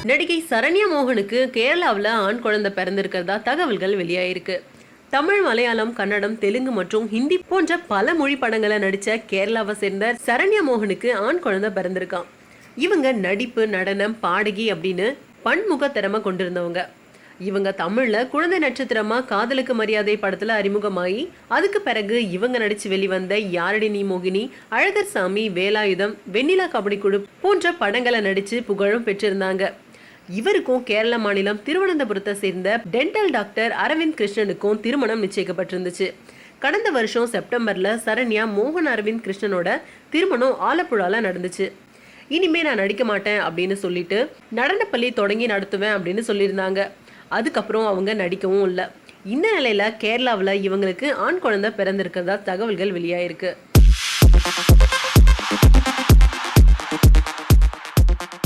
நடிகை சரண்யா மோகனுக்கு கேரளாவில் ஆண் குழந்தை பிறந்திருக்கிறதா தகவல்கள் வெளியாயிருக்கு. தமிழ், மலையாளம், கன்னடம், தெலுங்கு மற்றும் ஹிந்தி போன்ற பல மொழி படங்களை நடிச்ச கேரளாவை சேர்ந்த சரண்யா மோகனுக்கு ஆண் குழந்தை பிறந்திருக்கான். இவங்க நடிப்பு, நடனம், பாடகி அப்படின்னு பன்முக திறமை கொண்டிருந்தவங்க. இவங்க தமிழ்ல குழந்தை நட்சத்திரமா காதலுக்கு மரியாதை படத்துல அறிமுகமாயி அதுக்கு பிறகு இவங்க நடிச்சு வெளிவந்த யாரடி நீ மோகினி, அழகர் சாமி, வேலாயுதம், வெண்ணிலா கபடி குழு போன்ற படங்களை நடிச்சு புகழும் பெற்றிருந்தாங்க. இவருக்கும் கேரள மாநிலம் திருவனந்தபுரத்தை சேர்ந்த டென்டல் டாக்டர் அரவிந்த் கிருஷ்ணனுக்கும் திருமணம் நிச்சயிக்கப்பட்டிருந்துச்சு. கடந்த வருஷம் செப்டம்பர்ல சரண்யா மோகன் அரவிந்த் கிருஷ்ணனோட திருமணம் ஆலப்புழால நடந்துச்சு. இனிமே நான் நடிக்க மாட்டேன் அப்படின்னு சொல்லிட்டு நடனப்பள்ளி தொடங்கி நடத்துவேன் அப்படின்னு சொல்லியிருந்தாங்க. அதுக்கப்புறம் அவங்க நடிக்கவும் இல்லை. இந்த நிலையில கேரளாவில் இவங்களுக்கு ஆண் குழந்தை பிறந்திருக்கிறதா தகவல்கள் வெளியாயிருக்கு.